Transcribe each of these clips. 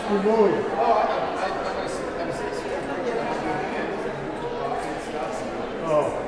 Louis. Oh.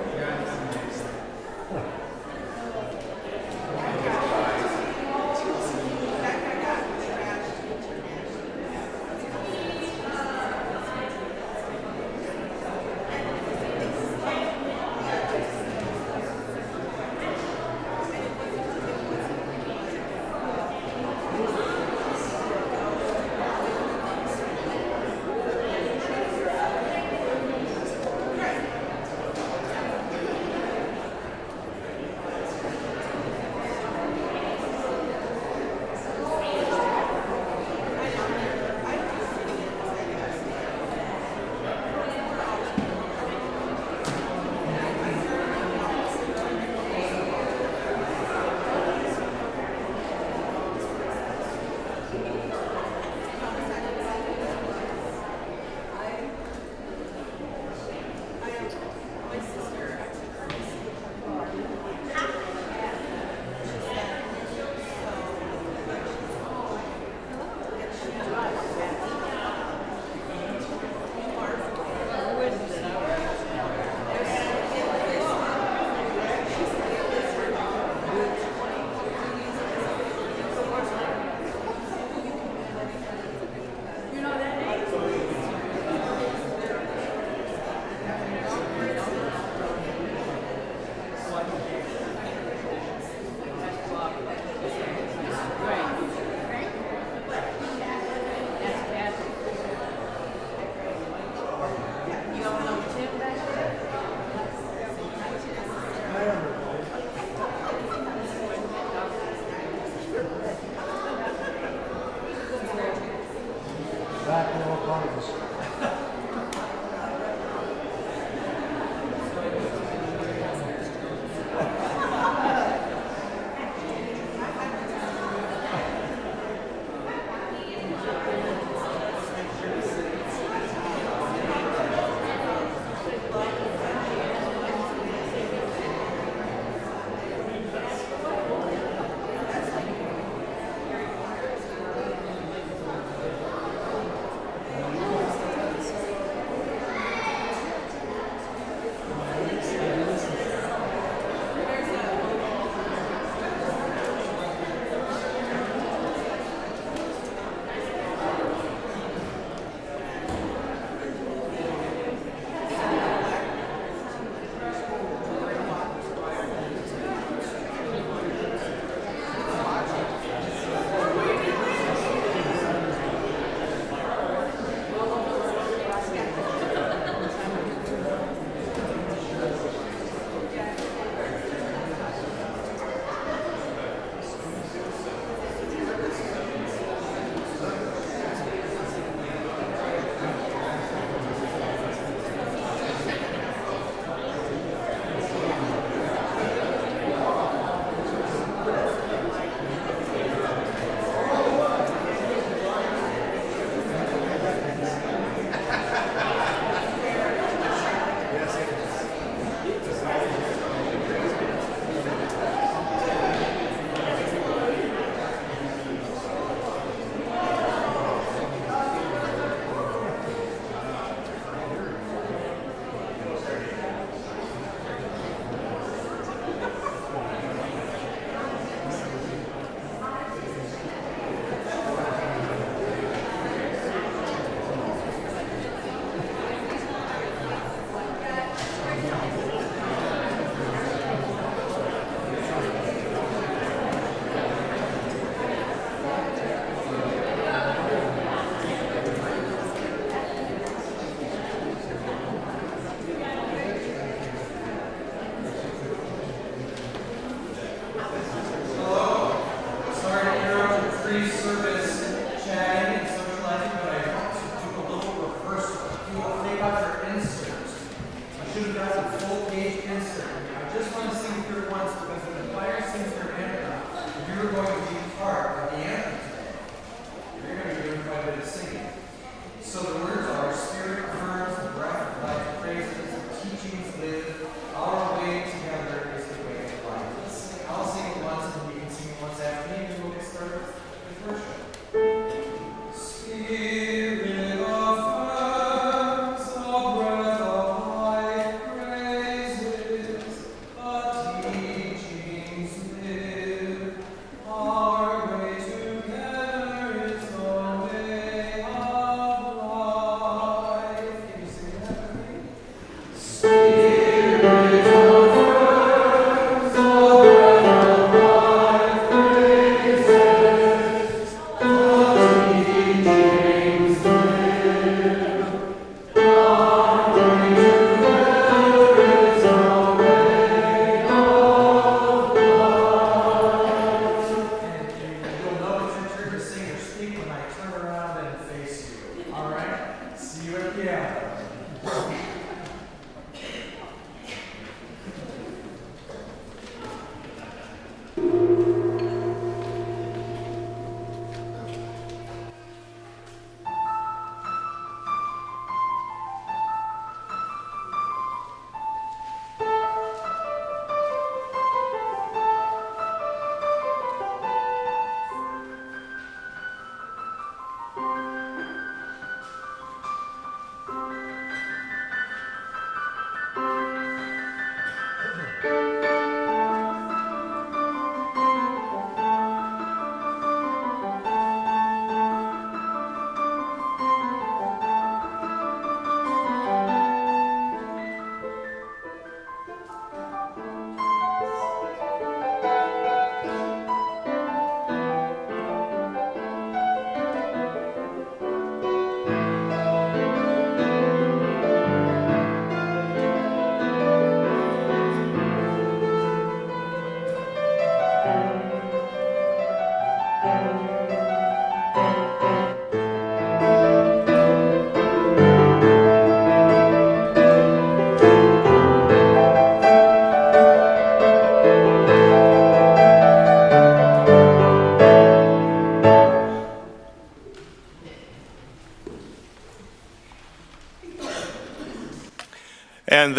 Back in all parties.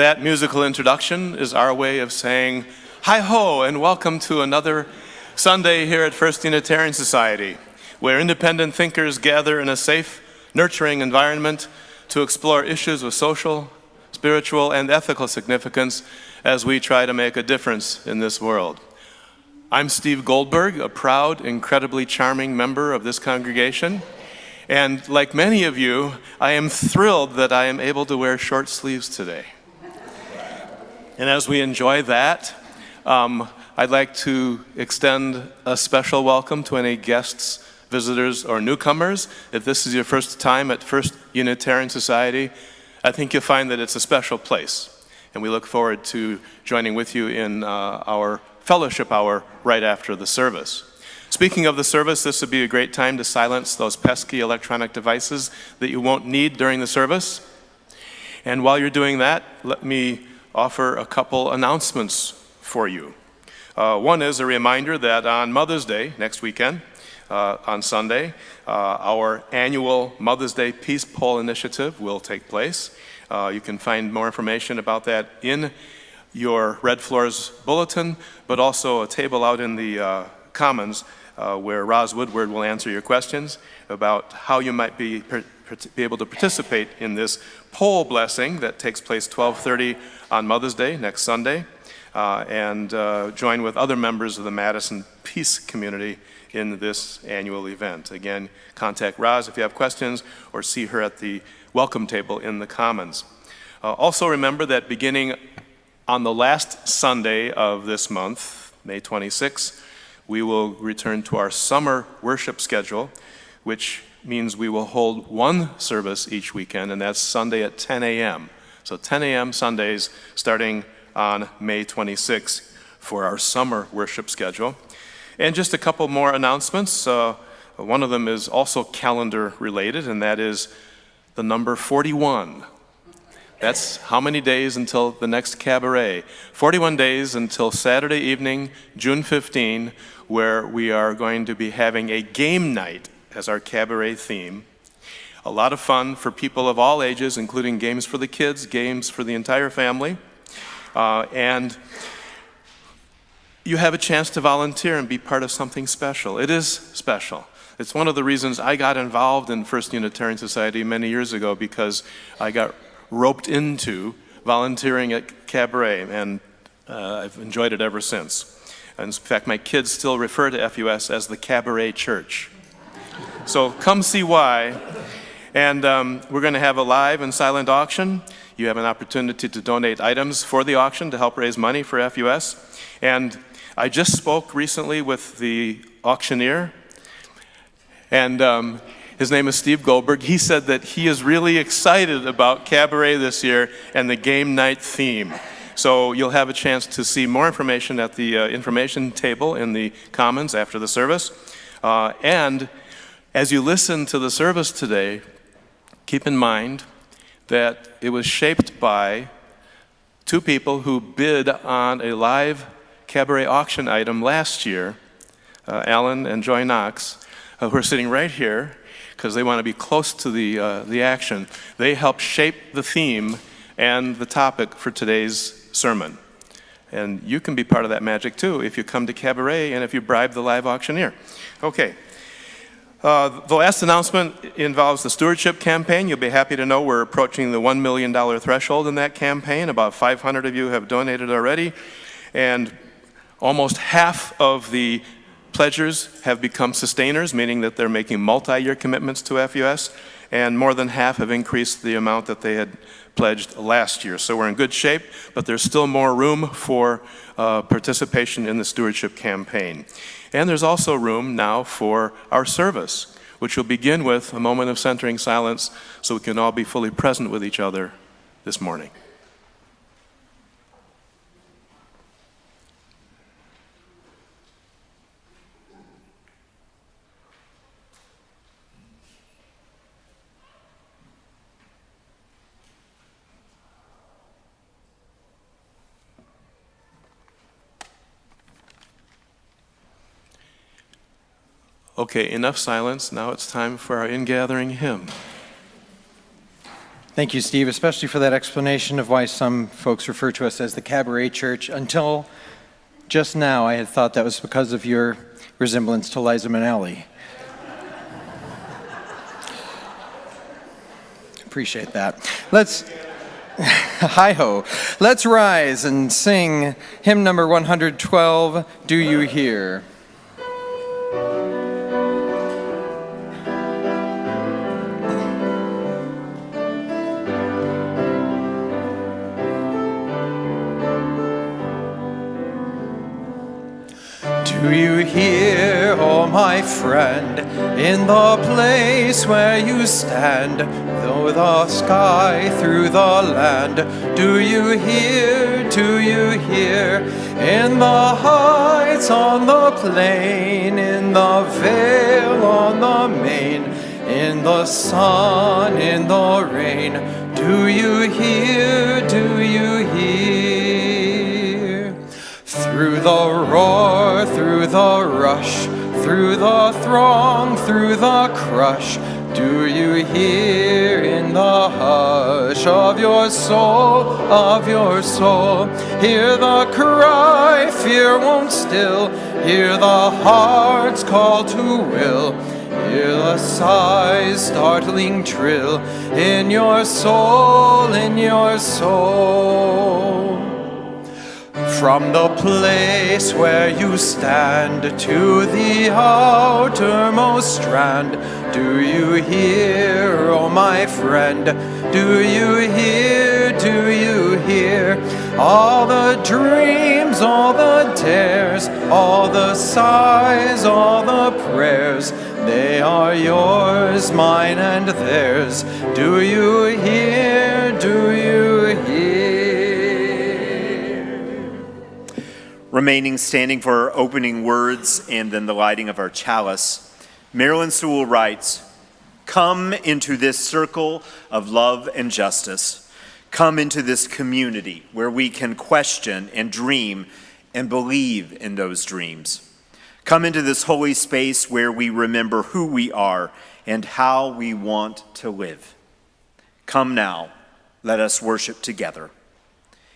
that musical introduction is our way of saying, hi-ho, and welcome to another Sunday here at First Unitarian Society, where independent thinkers gather in a safe, nurturing environment to explore issues of social, spiritual, and ethical significance as we try to make a difference in this world. I'm Steve Goldberg, a proud, incredibly charming member of this congregation. And like many of you, I am thrilled that I am able to wear short sleeves today. And as we enjoy that, I'd like to extend a special welcome to any guests, visitors, or newcomers. If this is your first time at First Unitarian Society, I think you'll find that it's a special place. And we look forward to joining with you in our fellowship hour right after the service. Speaking of the service, this would be a great time to silence those pesky electronic devices that you won't need during the service. And while you're doing that, let me offer a couple announcements for you. One is a reminder that on Mother's Day, next weekend, on Sunday, our annual Mother's Day Peace Poll Initiative will take place. You can find more information about that in your Red Floors bulletin, but also a table out in the Commons where Roz Woodward will answer your questions about how you might be able to participate in this poll blessing that takes place 12:30 on Mother's Day, next Sunday, and join with other members of the Madison Peace community in this annual event. Again, contact Roz if you have questions, or see her at the welcome table in the Commons. Also remember that beginning on the last Sunday of this month, May 26th, we will return to our summer worship schedule, which means we will hold one service each weekend, and that's Sunday at 10 a.m. So 10 a.m. Sundays starting on May 26th for our summer worship schedule. And just a couple more announcements. One of them is also calendar related, and that is the number 41. That's how many days until the next Cabaret. 41 days until Saturday evening, June 15, where we are going to be having a game night as our Cabaret theme. A lot of fun for people of all ages, including games for the kids, games for the entire family. And you have a chance to volunteer and be part of something special. It is special. It's one of the reasons I got involved in First Unitarian Society many years ago, because I got roped into volunteering at Cabaret, and I've enjoyed it ever since. And in fact, my kids still refer to FUS as the Cabaret Church. So come see why. And we're going to have a live and silent auction. You have an opportunity to donate items for the auction to help raise money for FUS. And I just spoke recently with the auctioneer, and his name is Steve Goldberg. He said that he is really excited about Cabaret this year and the game night theme. So you'll have a chance to see more information at the information table in the Commons after the service. And as you listen to the service today, keep in mind that it was shaped by two people who bid on a live Cabaret auction item last year, Alan and Joy Knox, who are sitting right here because they want to be close to the action. They helped shape the theme and the topic for today's sermon. And you can be part of that magic too if you come to Cabaret and if you bribe the live auctioneer. Okay. The last announcement involves the stewardship campaign. You'll be happy to know we're approaching the $1 million threshold in that campaign. About 500 of you have donated already, and almost half of the pledgers have become sustainers, meaning that they're making multi-year commitments to FUS, and more than half have increased the amount that they had pledged last year. So we're in good shape, but there's still more room for participation in the stewardship campaign. And there's also room now for our service, which will begin with a moment of centering silence so we can all be fully present with each other this morning. Okay, enough silence. Now it's time for our ingathering hymn. Thank you, Steve, especially for that explanation of why some folks refer to us as the Cabaret Church. Until just now, I had thought that was because of your resemblance to Liza Minnelli. Appreciate that. Hi-ho. Let's rise and sing hymn number 112, Do You Hear? Do you hear, oh my friend, in the place where you stand, though the sky through the land? Do you hear, in the heights on the plain, in the vale on the main, in the sun, in the rain? Do you hear, Through the roar, through the rush, through the throng, through the crush, do you hear in the hush of your soul, Hear the cry, fear won't still, hear the heart's call to will, hear the sigh's startling trill in your soul, From the place where you stand to the outermost strand, do you hear, oh my friend? Do you hear all the dreams, all the dares, all the sighs, all the prayers? They are yours, mine and theirs. Do you hear? Remaining standing for our opening words and then the lighting of our chalice, Marilyn Sewell writes, "Come into this circle of love and justice. Come into this community where we can question and dream and believe in those dreams. Come into this holy space where we remember who we are and how we want to live. Come now, let us worship together."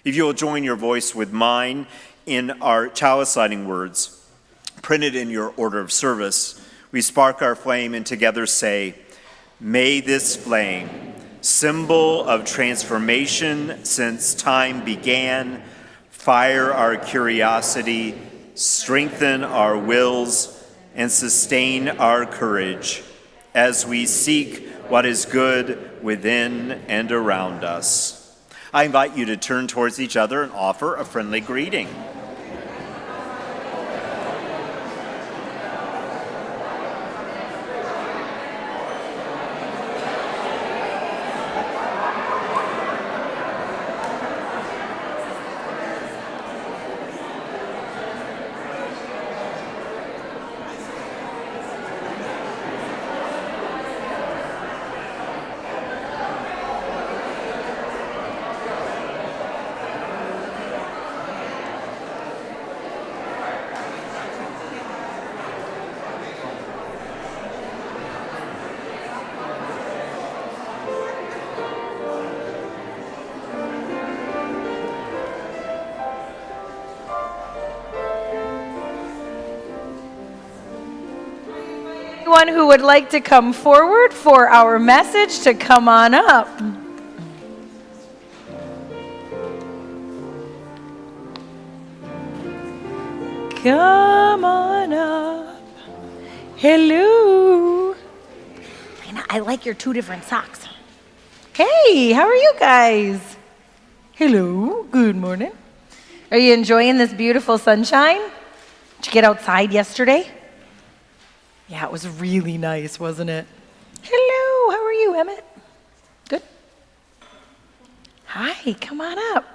If you will join your voice with mine in our chalice lighting words, printed in your order of service, we spark our flame and together say, "May this flame, symbol of transformation since time began, fire our curiosity, strengthen our wills, and sustain our courage as we seek what is good within and around us." I invite you to turn towards each other and offer a friendly greeting. Anyone who would like to come forward for our message to come on up. Come on up. Hello. I like your two different socks. Hey, how are you guys? Hello, good morning. Are you enjoying this beautiful sunshine? Did you get outside yesterday? Yeah, it was really nice, wasn't it? Hello, how are you, Emmett? Good? Hi, come on up.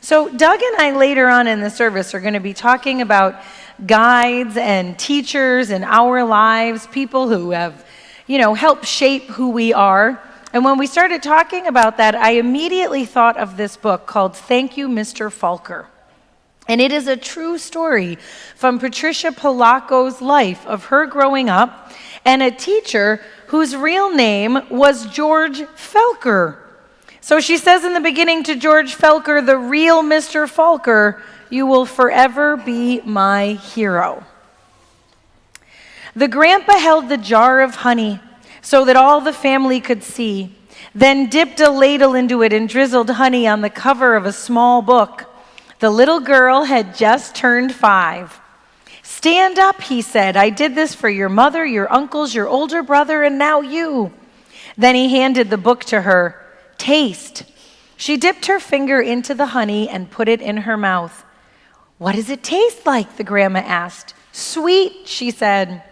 So Doug and I later on in the service are going to be talking about guides and teachers in our lives, people who have, helped shape who we are. And when we started talking about that, I immediately thought of this book called Thank You, Mr. Falker. And it is a true story from Patricia Polacco's life of her growing up and a teacher whose real name was George Felker. So she says in the beginning to George Felker, the real Mr. Falker, you will forever be my hero. The grandpa held the jar of honey so that all the family could see, then dipped a ladle into it and drizzled honey on the cover of a small book. The little girl had just turned 5. Stand up, he said. I did this for your mother, your uncles, your older brother, and now you. Then he handed the book to her. Taste. She dipped her finger into the honey and put it in her mouth. What does it taste like? The grandma asked. Sweet, she said.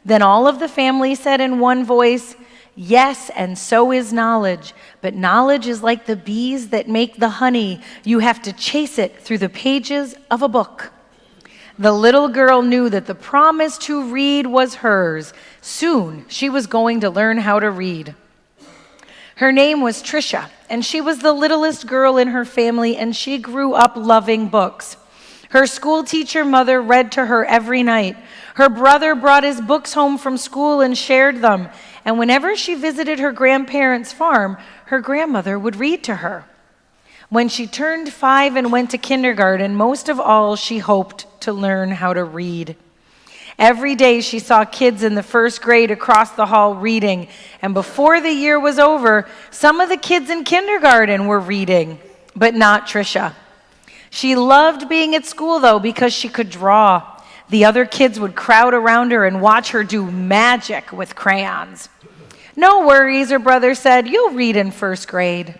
Then all of the family said in one voice, yes, and so is knowledge. But knowledge is like the bees that make the honey. You have to chase it through the pages of a book. The little girl knew that the promise to read was hers. Soon she was going to learn how to read. Her name was Tricia, and she was the littlest girl in her family, and she grew up loving books. Her school teacher mother read to her every night. Her brother brought his books home from school and shared them. And whenever she visited her grandparents' farm, her grandmother would read to her. When she turned 5 and went to kindergarten, most of all, she hoped to learn how to read. Every day she saw kids in the first grade across the hall reading. And before the year was over, some of the kids in kindergarten were reading, but not Tricia. She loved being at school, though, because she could draw. The other kids would crowd around her and watch her do magic with crayons. No worries, her brother said. You'll read in first grade.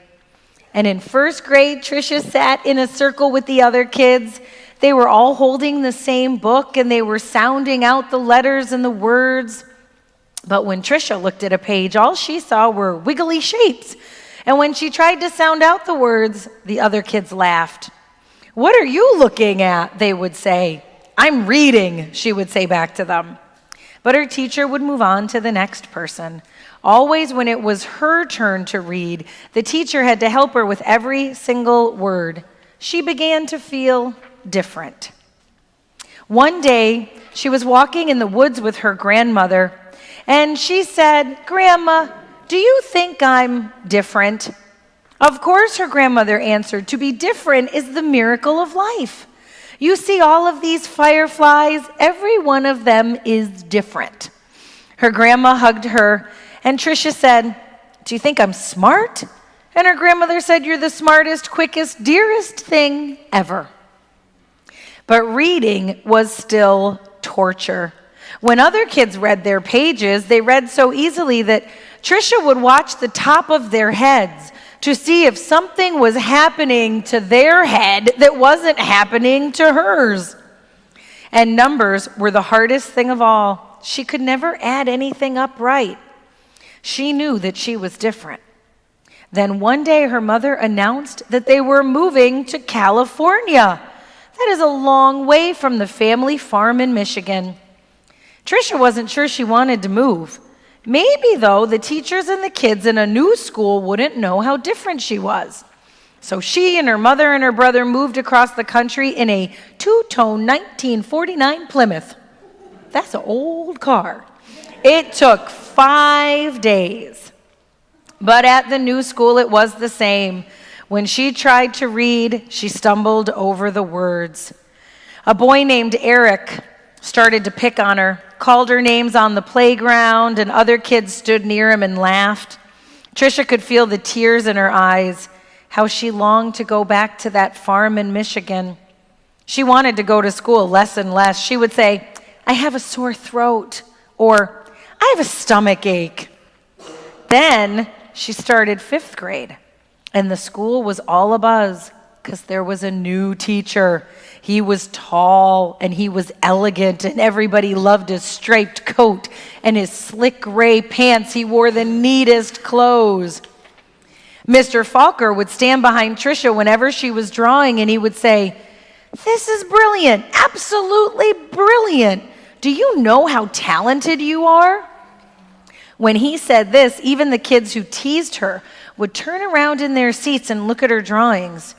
And in first grade, Tricia sat in a circle with the other kids. They were all holding the same book, and they were sounding out the letters and the words. But when Tricia looked at a page, all she saw were wiggly shapes. And when she tried to sound out the words, the other kids laughed. What are you looking at? They would say. I'm reading, she would say back to them. But her teacher would move on to the next person. Always when it was her turn to read, the teacher had to help her with every single word. She began to feel different. One day, she was walking in the woods with her grandmother, and she said, Grandma, do you think I'm different? Of course, her grandmother answered, to be different is the miracle of life. You see all of these fireflies, every one of them is different. Her grandma hugged her, and Tricia said, do you think I'm smart? And her grandmother said, you're the smartest, quickest, dearest thing ever. But reading was still torture. When other kids read their pages, they read so easily that Tricia would watch the top of their heads to see if something was happening to their head that wasn't happening to hers. And numbers were the hardest thing of all. She could never add anything up right. She knew that she was different. Then one day her mother announced that they were moving to California. That is a long way from the family farm in Michigan. Tricia wasn't sure she wanted to move. Maybe, though, the teachers and the kids in a new school wouldn't know how different she was. So she and her mother and her brother moved across the country in a two-tone 1949 Plymouth. That's an old car. It took 5 days. But at the new school, it was the same. When she tried to read, she stumbled over the words. A boy named Eric started to pick on her, called her names on the playground, and other kids stood near him and laughed. Tricia could feel the tears in her eyes, how she longed to go back to that farm in Michigan. She wanted to go to school less and less. She would say, I have a sore throat, or I have a stomach ache. Then she started 5th grade, and the school was all abuzz because there was a new teacher. He was tall and he was elegant, and everybody loved his striped coat and his slick gray pants. He wore the neatest clothes. Mr. Falker would stand behind Tricia whenever she was drawing, and he would say, this is brilliant, absolutely brilliant. Do you know how talented you are? When he said this, even the kids who teased her would turn around in their seats and look at her drawings.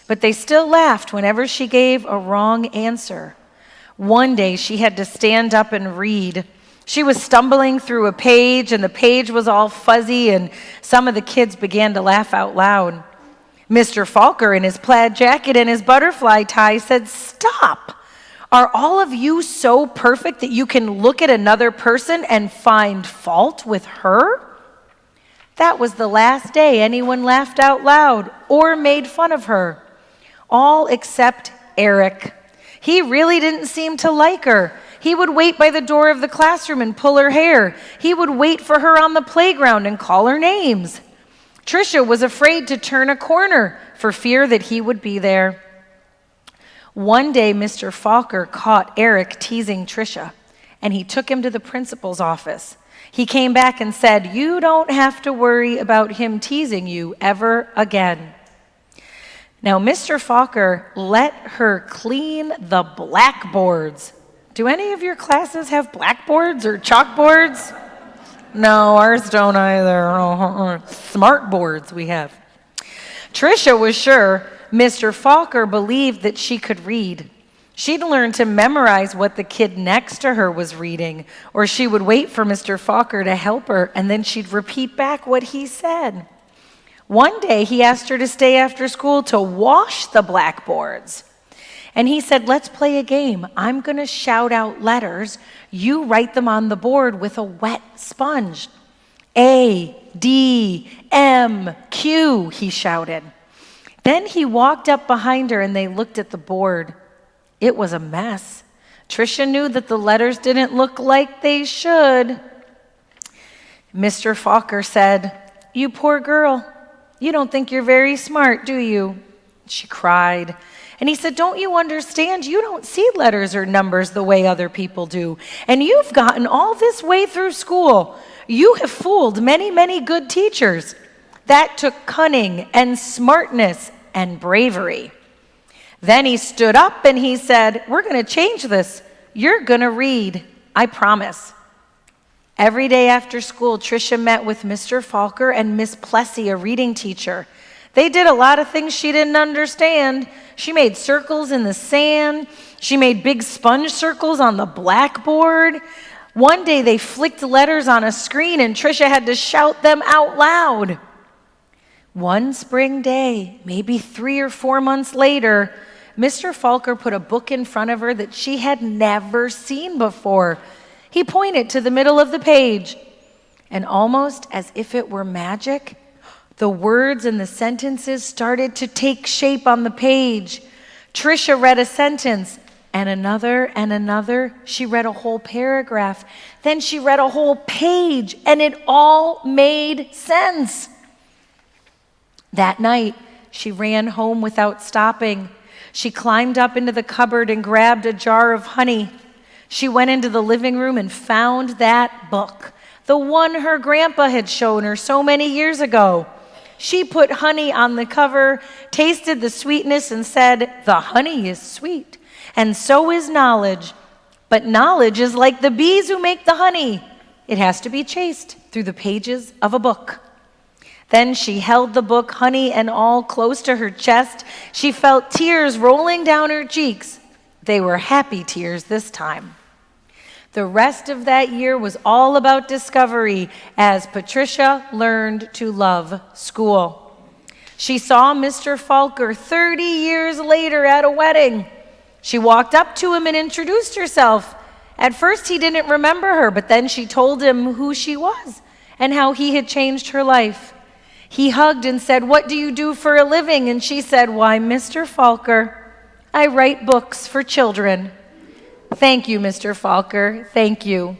But they still laughed whenever she gave a wrong answer. One day she had to stand up and read. She was stumbling through a page, and the page was all fuzzy, and some of the kids began to laugh out loud. Mr. Falker, in his plaid jacket and his butterfly tie, said, "Stop! Are all of you so perfect that you can look at another person and find fault with her?" That was the last day anyone laughed out loud or made fun of her. All except Eric. He really didn't seem to like her. He would wait by the door of the classroom and pull her hair. He would wait for her on the playground and call her names. Tricia was afraid to turn a corner for fear that he would be there. One day, Mr. Falker caught Eric teasing Tricia, and he took him to the principal's office. He came back and said, "You don't have to worry about him teasing you ever again." Now, Mr. Falker let her clean the blackboards. Do any of your classes have blackboards or chalkboards? No, ours don't either. Smart boards we have. Tricia was sure Mr. Falker believed that she could read. She'd learned to memorize what the kid next to her was reading, or she would wait for Mr. Falker to help her, and then she'd repeat back what he said. One day, he asked her to stay after school to wash the blackboards. And he said, "Let's play a game. I'm going to shout out letters. You write them on the board with a wet sponge." "A, D, M, Q," he shouted. Then he walked up behind her and they looked at the board. It was a mess. Tricia knew that the letters didn't look like they should. Mr. Falker said, "You poor girl. You don't think you're very smart, do you?" She cried. And he said, "Don't you understand? You don't see letters or numbers the way other people do. And you've gotten all this way through school. You have fooled many, many good teachers. That took cunning and smartness and bravery." Then he stood up and he said, "We're going to change this. You're going to read. I promise." Every day after school, Tricia met with Mr. Falker and Miss Plessy, a reading teacher. They did a lot of things she didn't understand. She made circles in the sand. She made big sponge circles on the blackboard. One day they flicked letters on a screen and Tricia had to shout them out loud. One spring day, maybe 3 or 4 months later, Mr. Falker put a book in front of her that she had never seen before. He pointed to the middle of the page, and almost as if it were magic, the words and the sentences started to take shape on the page. Tricia read a sentence, and another and another. She read a whole paragraph. Then she read a whole page, and it all made sense. That night, she ran home without stopping. She climbed up into the cupboard and grabbed a jar of honey. She went into the living room and found that book, the one her grandpa had shown her so many years ago. She put honey on the cover, tasted the sweetness, and said, "The honey is sweet, and so is knowledge. But knowledge is like the bees who make the honey. It has to be chased through the pages of a book." Then she held the book, honey and all, close to her chest. She felt tears rolling down her cheeks. They were happy tears this time. The rest of that year was all about discovery as Patricia learned to love school. She saw Mr. Falker 30 years later at a wedding. She walked up to him and introduced herself. At first he didn't remember her, but then she told him who she was and how he had changed her life. He hugged and said, "What do you do for a living?" And she said, "Why, Mr. Falker, I write books for children." Thank you, Mr. Falker. Thank you.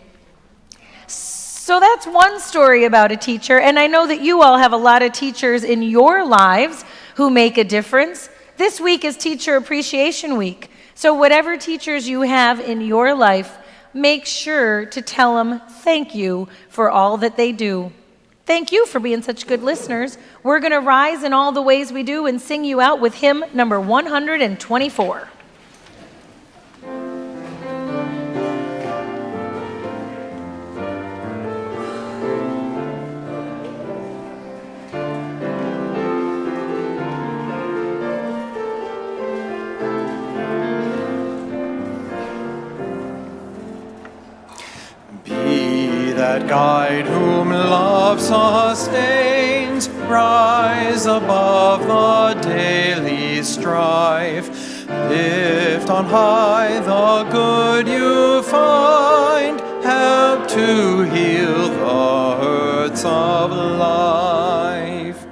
So that's one story about a teacher, and I know that you all have a lot of teachers in your lives who make a difference. This week is Teacher Appreciation Week, so whatever teachers you have in your life, make sure to tell them thank you for all that they do. Thank you for being such good listeners. We're going to rise in all the ways we do and sing you out with hymn number 124. Be that guide whom love sustains, rise above the daily strife. Lift on high the good you find, help to heal the hurts of life.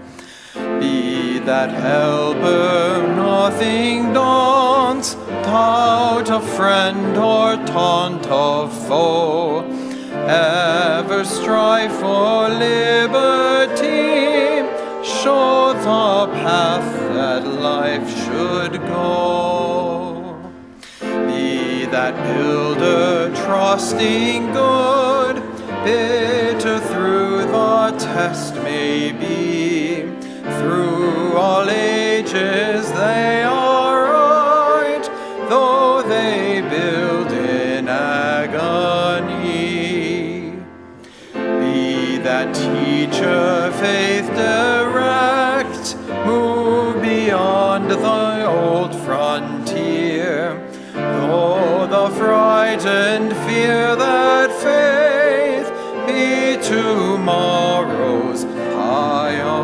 Be that helper nothing daunts, doubt of friend or taunt of foe. Ever strive for liberty, show the path that life should go. Be that builder trusting good, bitter through the test may be. Through all ages they are right, though they build in agony. Be that teacher faith direct, move beyond the old frontier. Though the frightened fear that faith be tomorrow's pioneer.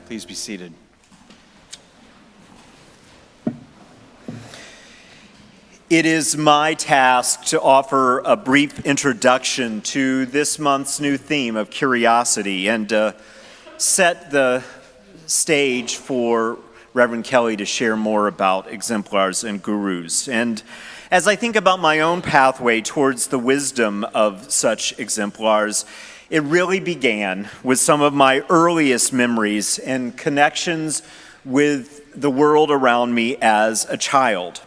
Please be seated. It is my task to offer a brief introduction to this month's new theme of curiosity and set the stage for Reverend Kelly to share more about exemplars and gurus. And as I think about my own pathway towards the wisdom of such exemplars, it really began with some of my earliest memories and connections with the world around me as a child.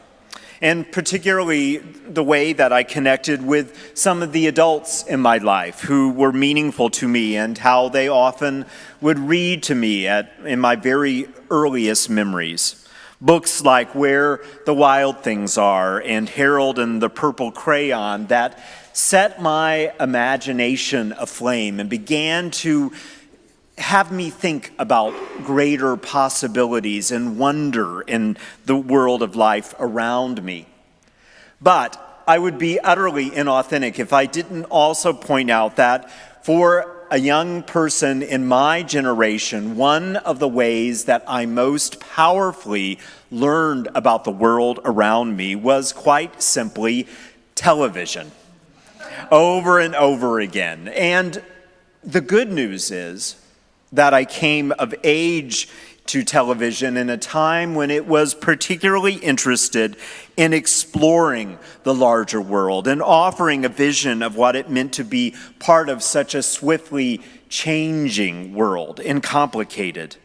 And particularly the way that I connected with some of the adults in my life who were meaningful to me and how they often would read to me in my very earliest memories. Books like Where the Wild Things Are and Harold and the Purple Crayon that set my imagination aflame and began to have me think about greater possibilities and wonder in the world of life around me. But I would be utterly inauthentic if I didn't also point out that for a young person in my generation, one of the ways that I most powerfully learned about the world around me was quite simply television, over and over again. And the good news is that I came of age to television in a time when it was particularly interested in exploring the larger world and offering a vision of what it meant to be part of such a swiftly changing world and complicated.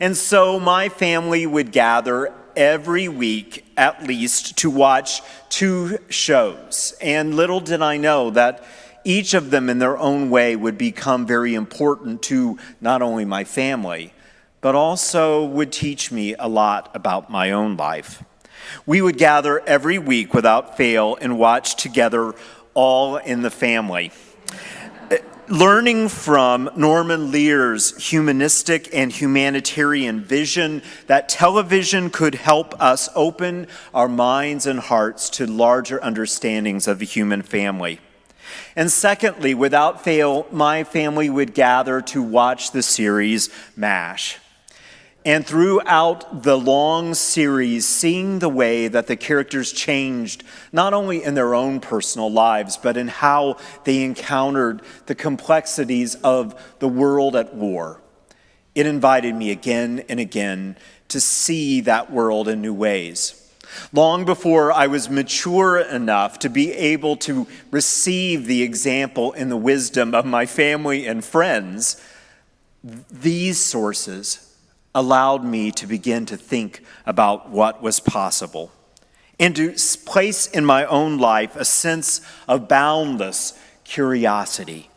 And so my family would gather every week at least to watch 2 shows. And little did I know that each of them in their own way would become very important to not only my family, but also would teach me a lot about my own life. We would gather every week without fail and watch together All in the Family. Learning from Norman Lear's humanistic and humanitarian vision that television could help us open our minds and hearts to larger understandings of the human family. And secondly, without fail, my family would gather to watch the series MASH. And throughout the long series, seeing the way that the characters changed, not only in their own personal lives, but in how they encountered the complexities of the world at war. It invited me again and again to see that world in new ways. Long before I was mature enough to be able to receive the example and the wisdom of my family and friends, these sources allowed me to begin to think about what was possible and to place in my own life a sense of boundless curiosity.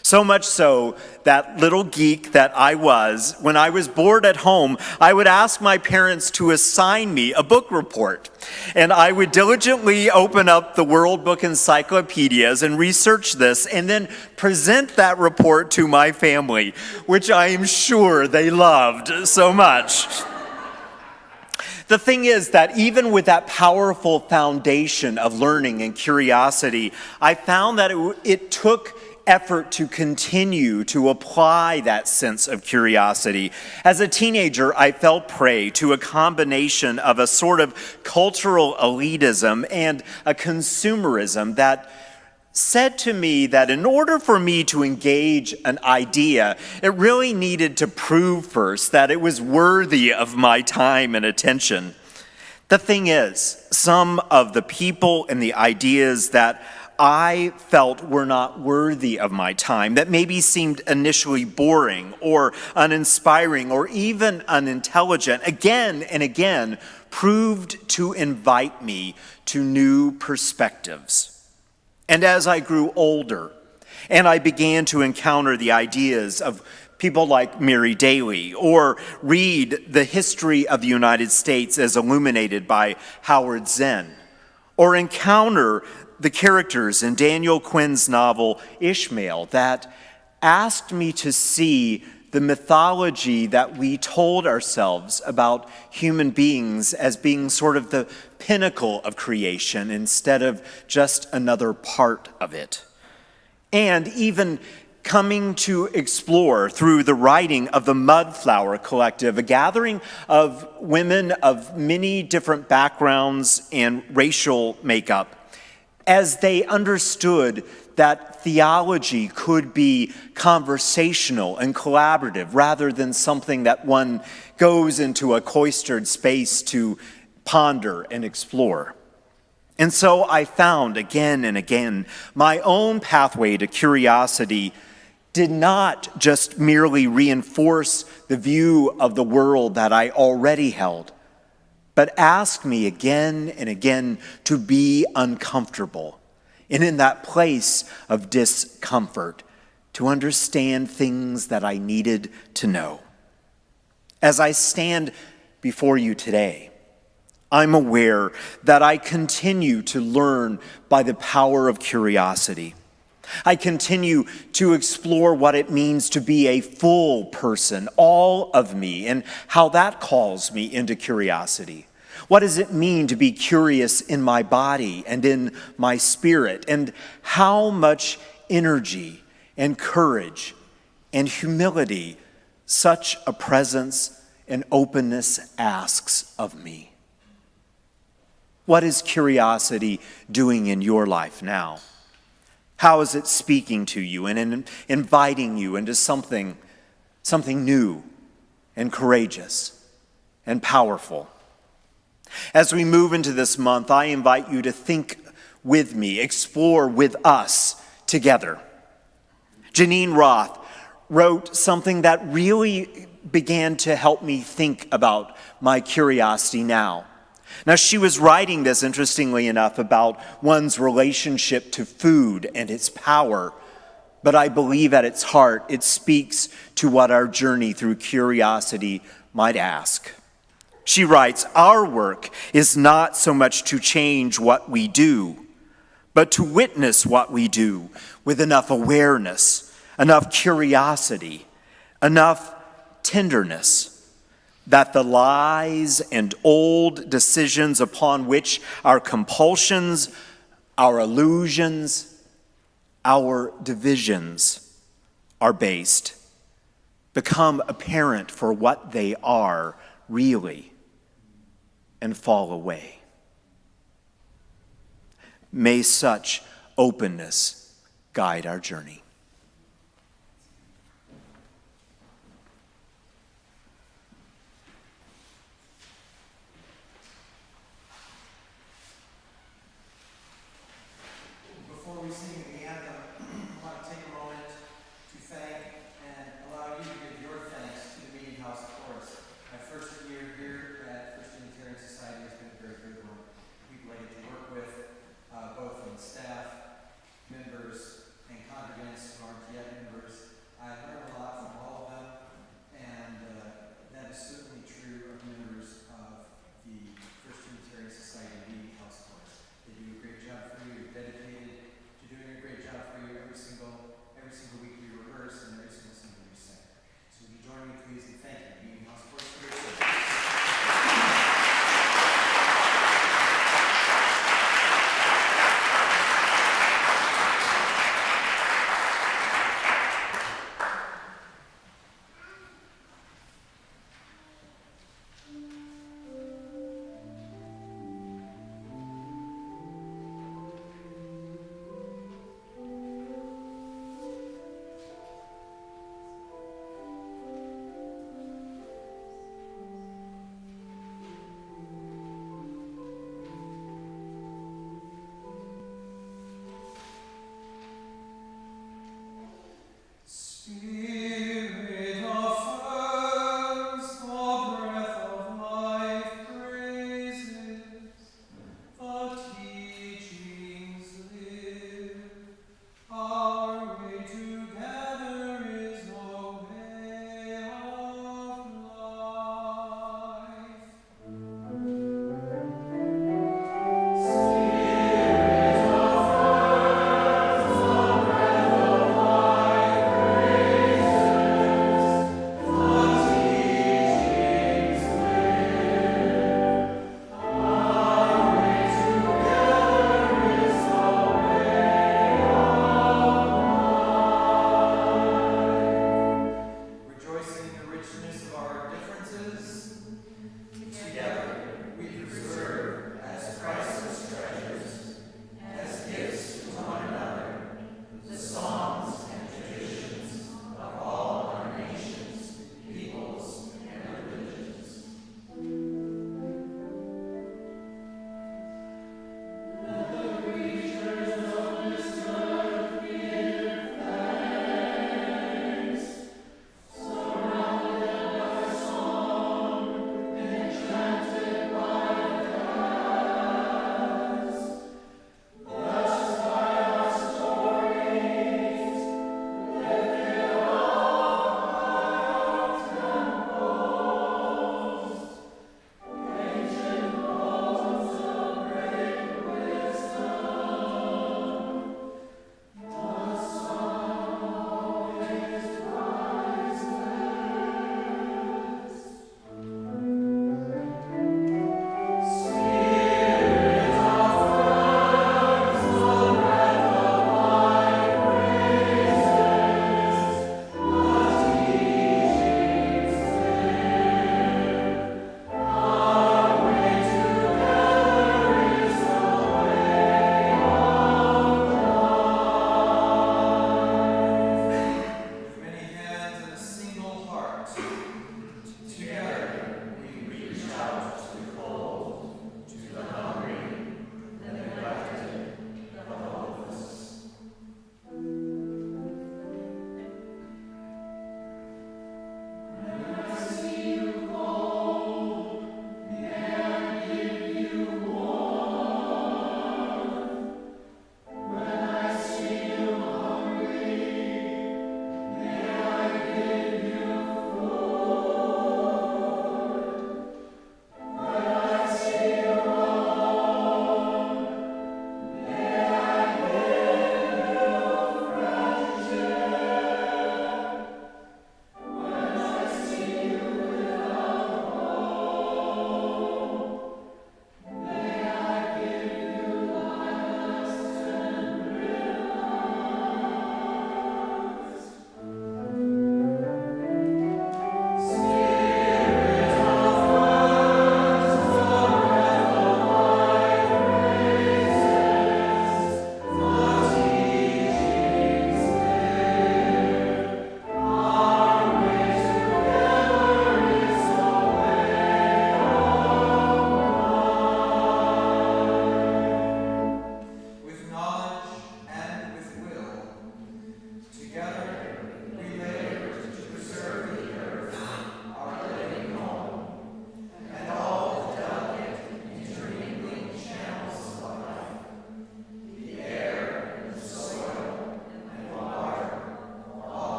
So much so that little geek that I was, when I was bored at home, I would ask my parents to assign me a book report. And I would diligently open up the World Book Encyclopedias and research this and then present that report to my family, which I am sure they loved so much. The thing is that even with that powerful foundation of learning and curiosity, I found that it took effort to continue to apply that sense of curiosity. As a teenager, I fell prey to a combination of a sort of cultural elitism and a consumerism that said to me that in order for me to engage an idea, it really needed to prove first that it was worthy of my time and attention. The thing is, some of the people and the ideas that I felt were not worthy of my time, that maybe seemed initially boring or uninspiring or even unintelligent, again and again proved to invite me to new perspectives. And as I grew older and I began to encounter the ideas of people like Mary Daly or read the history of the United States as illuminated by Howard Zinn, or encounter the characters in Daniel Quinn's novel Ishmael that asked me to see the mythology that we told ourselves about human beings as being sort of the pinnacle of creation instead of just another part of it. And even coming to explore through the writing of the Mudflower Collective, a gathering of women of many different backgrounds and racial makeup, as they understood that theology could be conversational and collaborative rather than something that one goes into a cloistered space to ponder and explore. And so I found again and again my own pathway to curiosity did not just merely reinforce the view of the world that I already held, but asked me again and again to be uncomfortable, and in that place of discomfort, to understand things that I needed to know. As I stand before you today, I'm aware that I continue to learn by the power of curiosity. I continue to explore what it means to be a full person, all of me, and how that calls me into curiosity. What does it mean to be curious in my body and in my spirit? And how much energy and courage and humility such a presence and openness asks of me? What is curiosity doing in your life now? How is it speaking to you and inviting you into something new and courageous and powerful? As we move into this month, I invite you to think with me, explore with us together. Janine Roth wrote something that really began to help me think about my curiosity now. Now, she was writing this, interestingly enough, about one's relationship to food and its power, but I believe at its heart it speaks to what our journey through curiosity might ask. She writes, "Our work is not so much to change what we do, but to witness what we do with enough awareness, enough curiosity, enough tenderness, that the lies and old decisions upon which our compulsions, our illusions, our divisions are based become apparent for what they are really and fall away." May such openness guide our journey. Before we sing the anthem, I want to take a moment to thank and allow you to give your thanks to the Meeting House Chorus. My first year here at First Unitarian Society has been a very good one. People I get to work with, both on staff, members, and congregants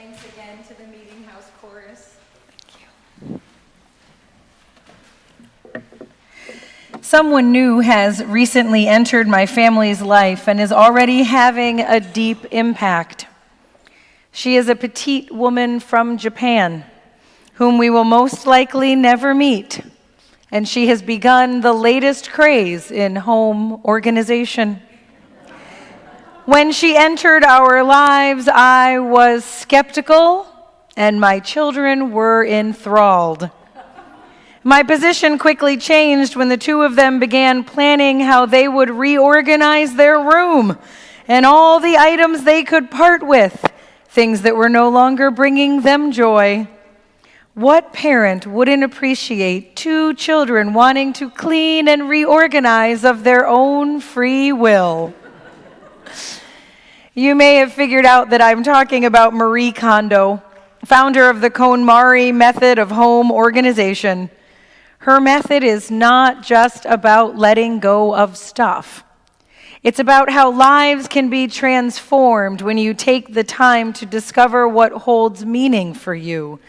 thanks again to the Meeting House Chorus. Someone new has recently entered my family's life and is already having a deep impact. She is a petite woman from Japan, whom we will most likely never meet, and she has begun the latest craze in home organization. When she entered our lives, I was skeptical, and my children were enthralled. My position quickly changed when the two of them began planning how they would reorganize their room and all the items they could part with, things that were no longer bringing them joy. What parent wouldn't appreciate two children wanting to clean and reorganize of their own free will? You may have figured out that I'm talking about Marie Kondo, founder of the KonMari method of home organization. Her method is not just about letting go of stuff. It's about how lives can be transformed when you take the time to discover what holds meaning for you,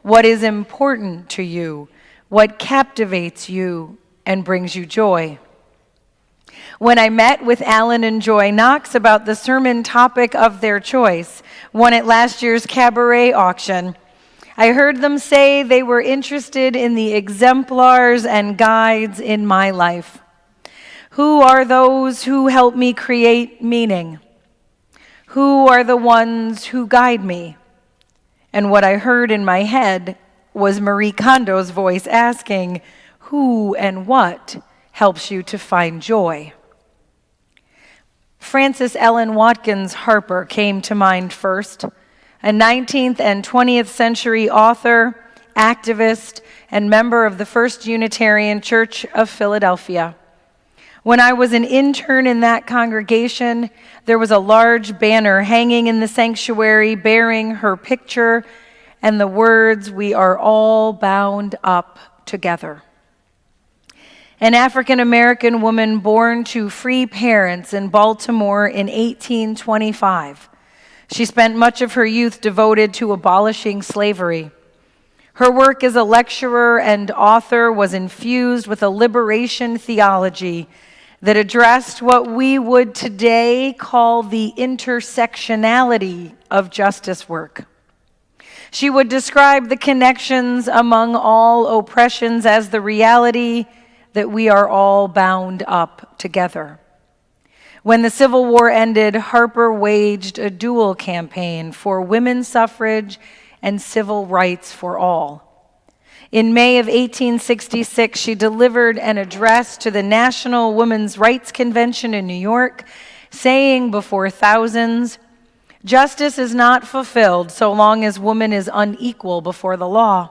what is important to you, what captivates you and brings you joy. When I met with Alan and Joy Knox about the sermon topic of their choice, won at last year's Cabaret auction, I heard them say they were interested in the exemplars and guides in my life. Who are those who help me create meaning? Who are the ones who guide me? And what I heard in my head was Marie Kondo's voice asking, who and what helps you to find joy? Frances Ellen Watkins Harper came to mind first, a 19th and 20th century author, activist, and member of the First Unitarian Church of Philadelphia. When I was an intern in that congregation, there was a large banner hanging in the sanctuary bearing her picture and the words, "We are all bound up together." An African-American woman born to free parents in Baltimore in 1825. She spent much of her youth devoted to abolishing slavery. Her work as a lecturer and author was infused with a liberation theology that addressed what we would today call the intersectionality of justice work. She would describe the connections among all oppressions as the reality that we are all bound up together. When the Civil War ended, Harper waged a dual campaign for women's suffrage and civil rights for all. In May of 1866, she delivered an address to the National Women's Rights Convention in New York, saying before thousands, "Justice is not fulfilled so long as woman is unequal before the law.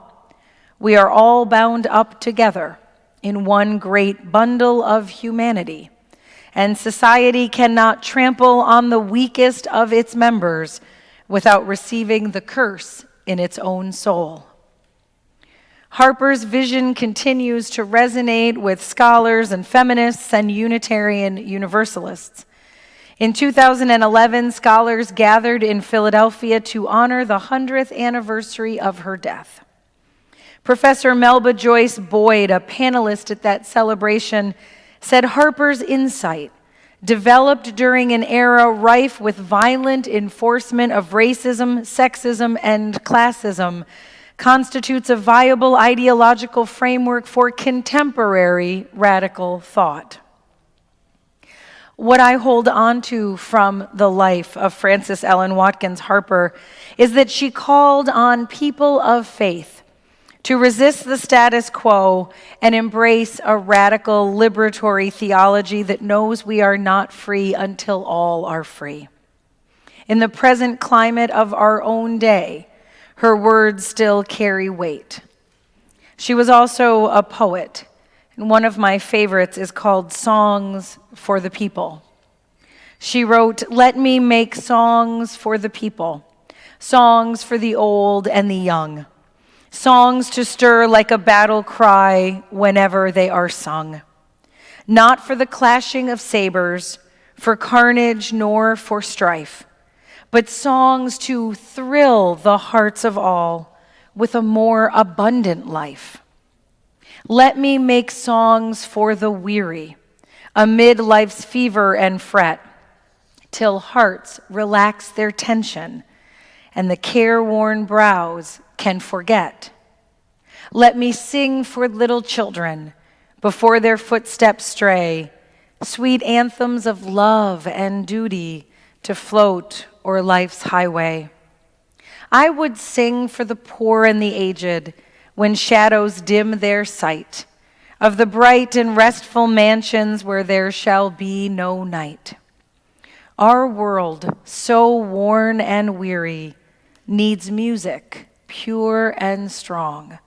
We are all bound up together in one great bundle of humanity, and society cannot trample on the weakest of its members without receiving the curse in its own soul." Harper's vision continues to resonate with scholars and feminists and Unitarian Universalists. In 2011, scholars gathered in Philadelphia to honor the 100th anniversary of her death. Professor Melba Joyce Boyd, a panelist at that celebration, said Harper's insight, developed during an era rife with violent enforcement of racism, sexism, and classism, constitutes a viable ideological framework for contemporary radical thought. What I hold on to from the life of Frances Ellen Watkins Harper is that she called on people of faith to resist the status quo and embrace a radical liberatory theology that knows we are not free until all are free. In the present climate of our own day, her words still carry weight. She was also a poet, and one of my favorites is called Songs for the People. She wrote, "Let me make songs for the people, songs for the old and the young, songs to stir like a battle cry whenever they are sung. Not for the clashing of sabers, for carnage nor for strife, but songs to thrill the hearts of all with a more abundant life. Let me make songs for the weary amid life's fever and fret, till hearts relax their tension and the careworn brows can forget. Let me sing for little children before their footsteps stray, sweet anthems of love and duty to float o'er life's highway. I would sing for the poor and the aged when shadows dim their sight, of the bright and restful mansions where there shall be no night. Our world, so worn and weary, needs music, pure and strong,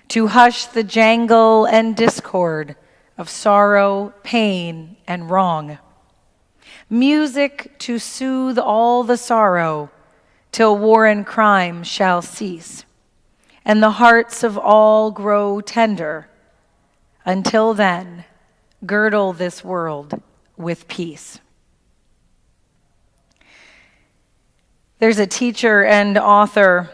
to hush the jangle and discord of sorrow, pain, and wrong. Music to soothe all the sorrow till war and crime shall cease, and the hearts of all grow tender. Until then, girdle this world with peace. There's a teacher and author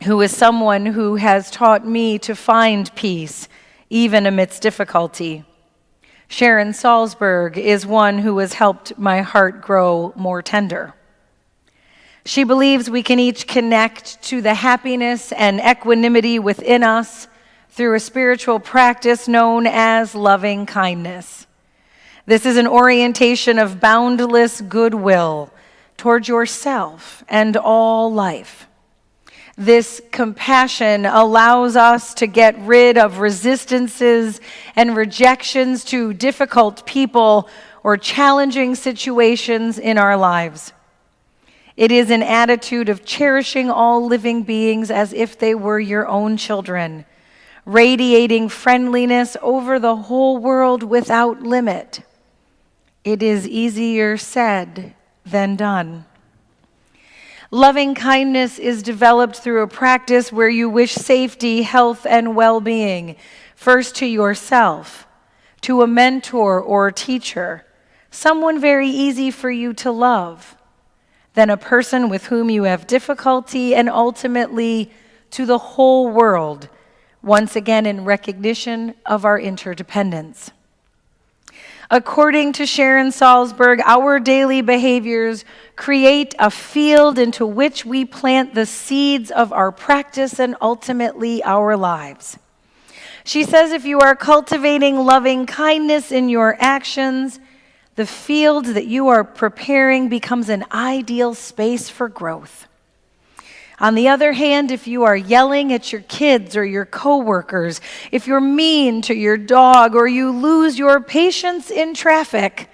who is someone who has taught me to find peace even amidst difficulty. Sharon Salzberg is one who has helped my heart grow more tender. She believes we can each connect to the happiness and equanimity within us through a spiritual practice known as loving kindness. This is an orientation of boundless goodwill toward yourself and all life. This compassion allows us to get rid of resistances and rejections to difficult people or challenging situations in our lives. It is an attitude of cherishing all living beings as if they were your own children, radiating friendliness over the whole world without limit. It is easier said than done. Loving kindness is developed through a practice where you wish safety, health, and well-being, first to yourself, to a mentor or teacher, someone very easy for you to love, then a person with whom you have difficulty, and ultimately to the whole world, once again in recognition of our interdependence. According to Sharon Salzberg, our daily behaviors create a field into which we plant the seeds of our practice and ultimately our lives. She says if you are cultivating loving kindness in your actions, the field that you are preparing becomes an ideal space for growth. On the other hand, if you are yelling at your kids or your coworkers, if you're mean to your dog, or you lose your patience in traffic,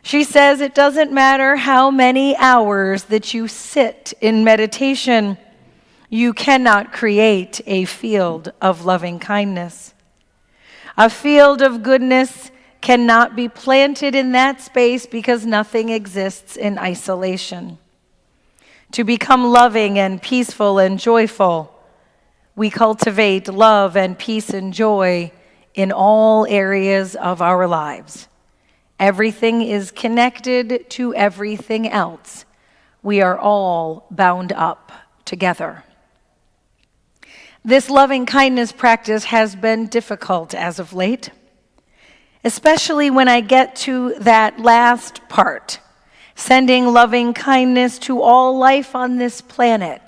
she says it doesn't matter how many hours that you sit in meditation, you cannot create a field of loving kindness. A field of goodness cannot be planted in that space because nothing exists in isolation. To become loving and peaceful and joyful, we cultivate love and peace and joy in all areas of our lives. Everything is connected to everything else. We are all bound up together. This loving kindness practice has been difficult as of late, especially when I get to that last part, sending loving kindness to all life on this planet.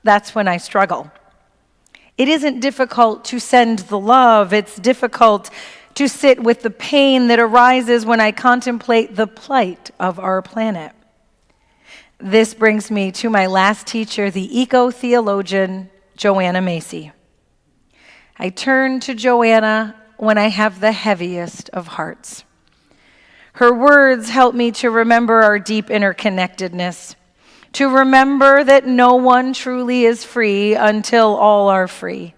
That's when I struggle. It isn't difficult to send the love. It's difficult to sit with the pain that arises when I contemplate the plight of our planet. This brings me to my last teacher, the eco-theologian, Joanna Macy. I turn to Joanna when I have the heaviest of hearts. Her words help me to remember our deep interconnectedness, to remember that no one truly is free until all are free,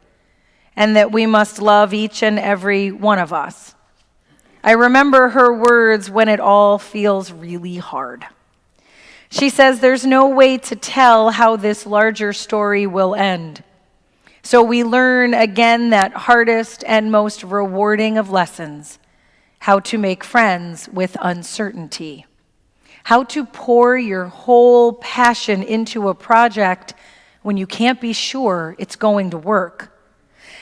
and that we must love each and every one of us. I remember her words when it all feels really hard. She says there's no way to tell how this larger story will end. So we learn again that hardest and most rewarding of lessons, how to make friends with uncertainty, how to pour your whole passion into a project when you can't be sure it's going to work,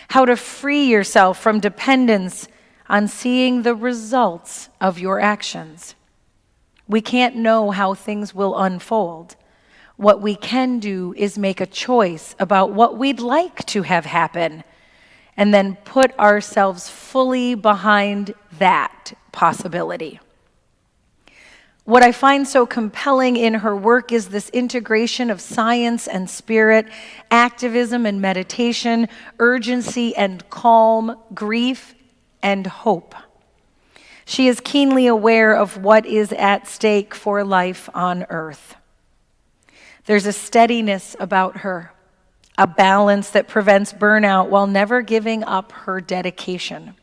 how to free yourself from dependence on seeing the results of your actions. We can't know how things will unfold. What we can do is make a choice about what we'd like to have happen, and then put ourselves fully behind that possibility. What I find so compelling in her work is this integration of science and spirit, activism and meditation, urgency and calm, grief and hope. She is keenly aware of what is at stake for life on earth. There's a steadiness about her, a balance that prevents burnout while never giving up her dedication.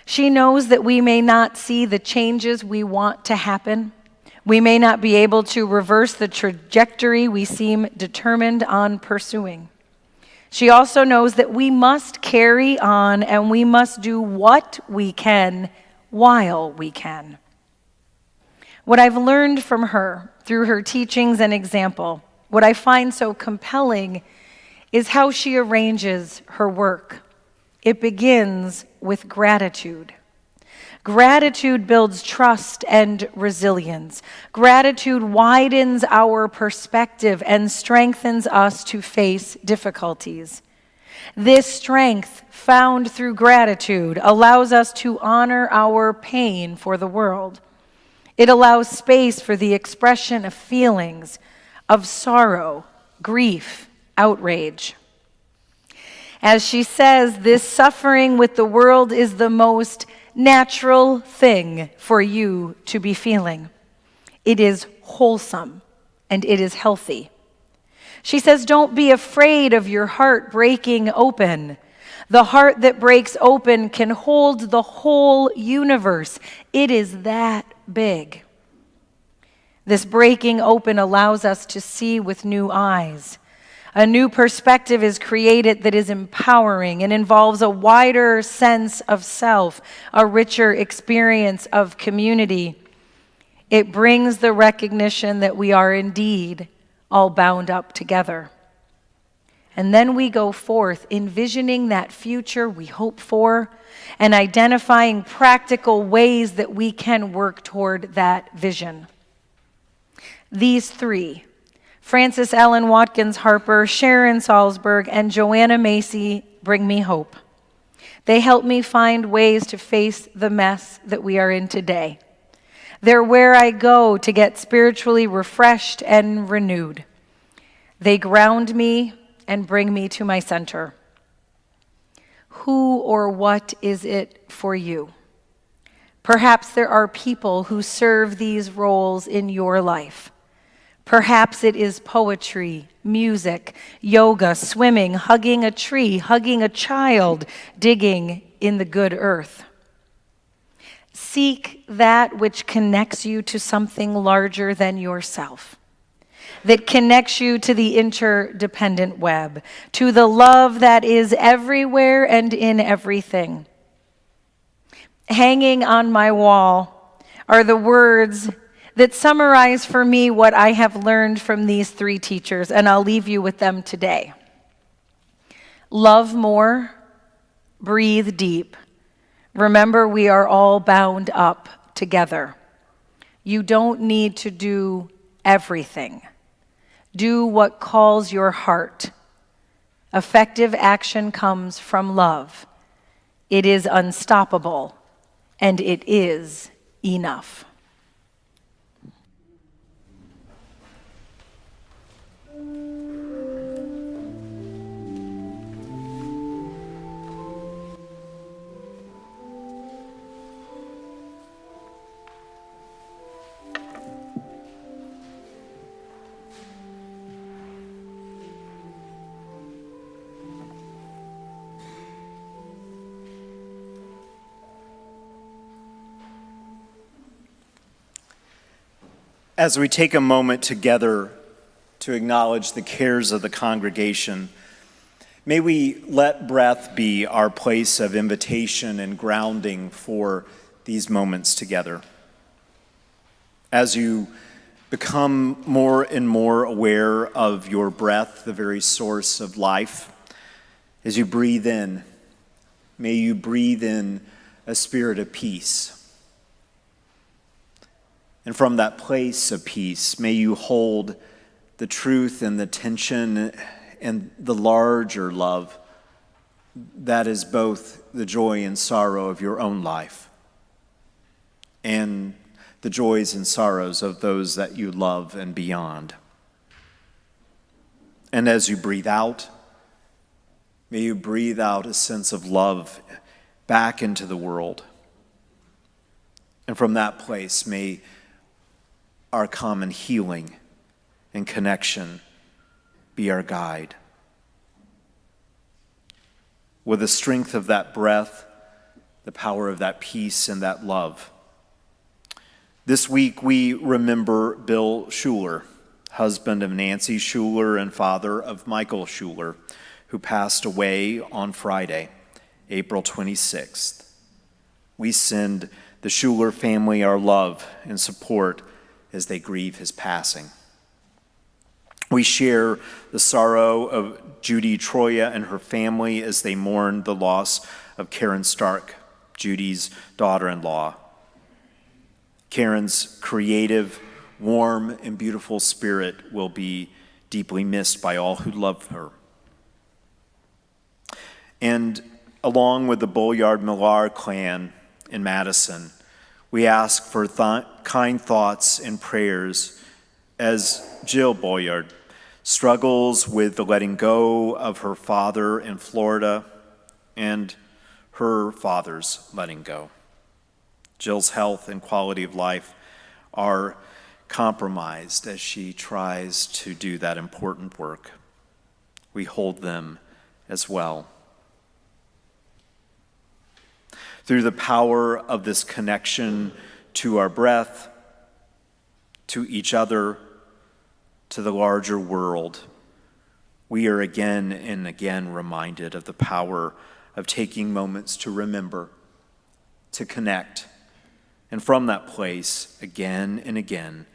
She knows that we may not see the changes we want to happen. We may not be able to reverse the trajectory we seem determined on pursuing. She also knows that we must carry on and we must do what we can while we can. What I've learned from her through her teachings and example, what I find so compelling is how she arranges her work. It begins with gratitude. Gratitude builds trust and resilience. Gratitude widens our perspective and strengthens us to face difficulties. This strength found through gratitude allows us to honor our pain for the world. It allows space for the expression of feelings of sorrow, grief, outrage. As she says, this suffering with the world is the most natural thing for you to be feeling. It is wholesome and it is healthy. She says, don't be afraid of your heart breaking open. The heart that breaks open can hold the whole universe. It is that big. This breaking open allows us to see with new eyes. A new perspective is created that is empowering and involves a wider sense of self, a richer experience of community. It brings the recognition that we are indeed all bound up together. And then we go forth envisioning that future we hope for and identifying practical ways that we can work toward that vision. These three, Frances Ellen Watkins Harper, Sharon Salzberg, and Joanna Macy, bring me hope. They help me find ways to face the mess that we are in today. They're where I go to get spiritually refreshed and renewed. They ground me and bring me to my center. Who or what is it for you? Perhaps there are people who serve these roles in your life. Perhaps it is poetry, music, yoga, swimming, hugging a tree, hugging a child, digging in the good earth. Seek that which connects you to something larger than yourself, that connects you to the interdependent web, to the love that is everywhere and in everything. Hanging on my wall are the words that summarize for me what I have learned from these three teachers, and I'll leave you with them today. Love more, breathe deep. Remember, we are all bound up together. You don't need to do everything. Do what calls your heart. Effective action comes from love. It is unstoppable, and it is enough. As we take a moment together to acknowledge the cares of the congregation, may we let breath be our place of invitation and grounding for these moments together. As you become more and more aware of your breath, the very source of life, as you breathe in, may you breathe in a spirit of peace. And from that place of peace, may you hold the truth and the tension and the larger love that is both the joy and sorrow of your own life and the joys and sorrows of those that you love and beyond. And as you breathe out, may you breathe out a sense of love back into the world. And from that place, may our common healing and connection be our guide. With the strength of that breath, the power of that peace and that love. This week we remember Bill Schuler, husband of Nancy Schuler and father of Michael Schuler, who passed away on Friday, April 26th. We send the Schuler family our love and support as they grieve his passing. We share the sorrow of Judy Troya and her family as they mourn the loss of Karen Stark, Judy's daughter-in-law. Karen's creative, warm, and beautiful spirit will be deeply missed by all who love her. And along with the Bolyard Millar clan in Madison, we ask for kind thoughts and prayers as Jill Bolyard struggles with the letting go of her father in Florida and her father's letting go. Jill's health and quality of life are compromised as she tries to do that important work. We hold them as well. Through the power of this connection to our breath, to each other, to the larger world, we are again and again reminded of the power of taking moments to remember, to connect, and from that place, again and again,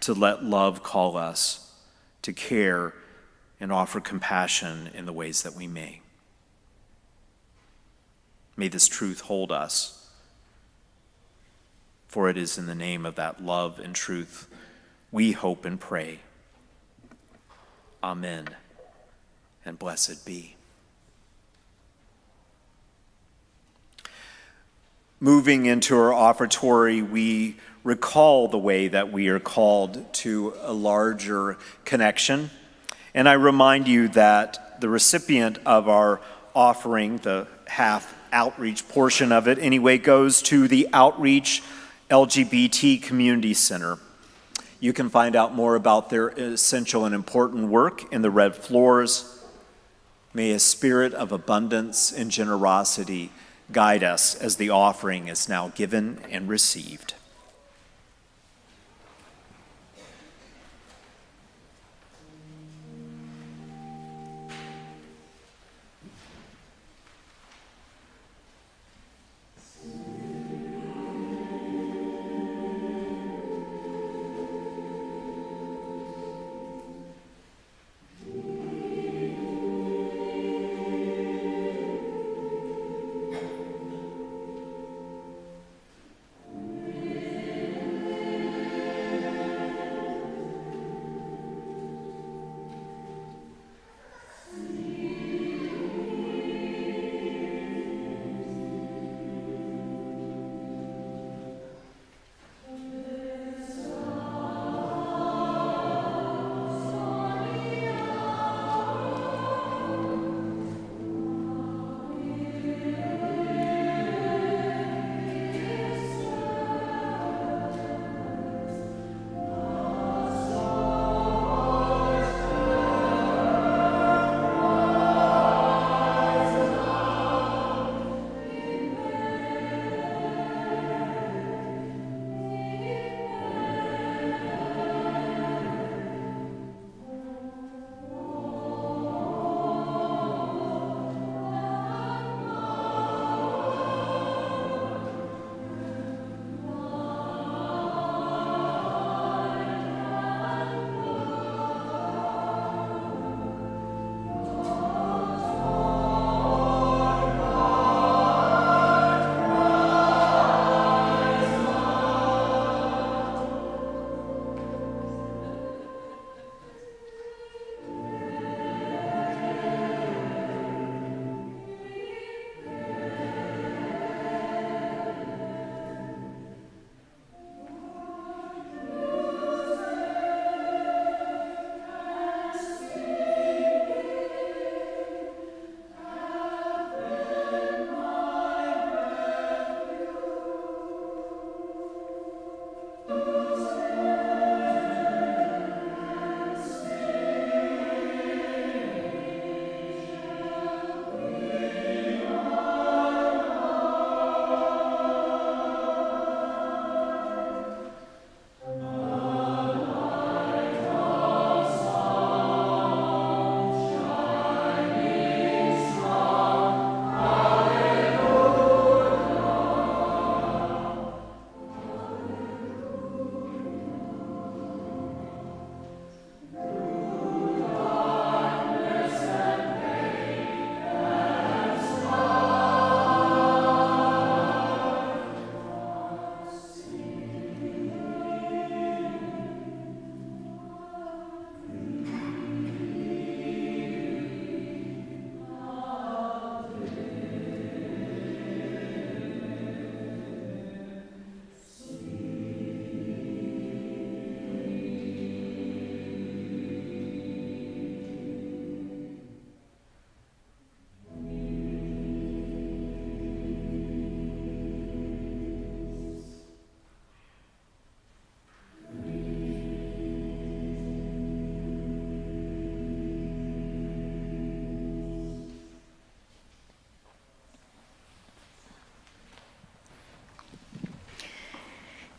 to let love call us to care and offer compassion in the ways that we may. May this truth hold us, for it is in the name of that love and truth we hope and pray. Amen, and blessed be. Moving into our offertory, we recall the way that we are called to a larger connection. And I remind you that the recipient of our offering, the half outreach portion of it anyway, goes to the Outreach LGBT Community Center. You can find out more about their essential and important work in the red floors. May a spirit of abundance and generosity guide us as the offering is now given and received.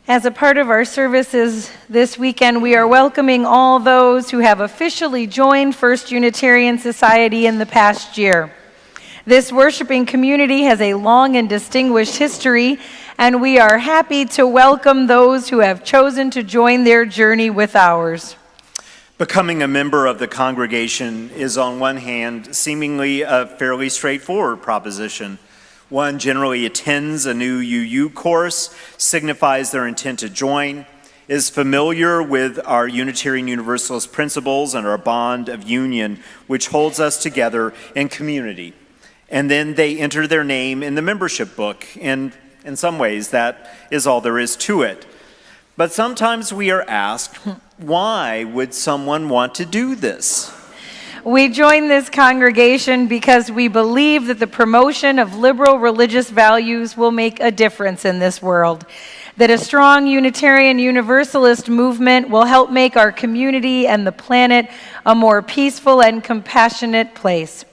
As a part of our services this weekend, we are welcoming all those who have officially joined First Unitarian Society in the past year. This worshiping community has a long and distinguished history, and we are happy to welcome those who have chosen to join their journey with ours. Becoming a member of the congregation is, on one hand, seemingly a fairly straightforward proposition. One generally attends a new UU course, signifies their intent to join, is familiar with our Unitarian Universalist principles and our bond of union, which holds us together in community. And then they enter their name in the membership book, and in some ways that is all there is to it. But sometimes we are asked, why would someone want to do this? We join this congregation because we believe that the promotion of liberal religious values will make a difference in this world, that a strong Unitarian Universalist movement will help make our community and the planet a more peaceful and compassionate place.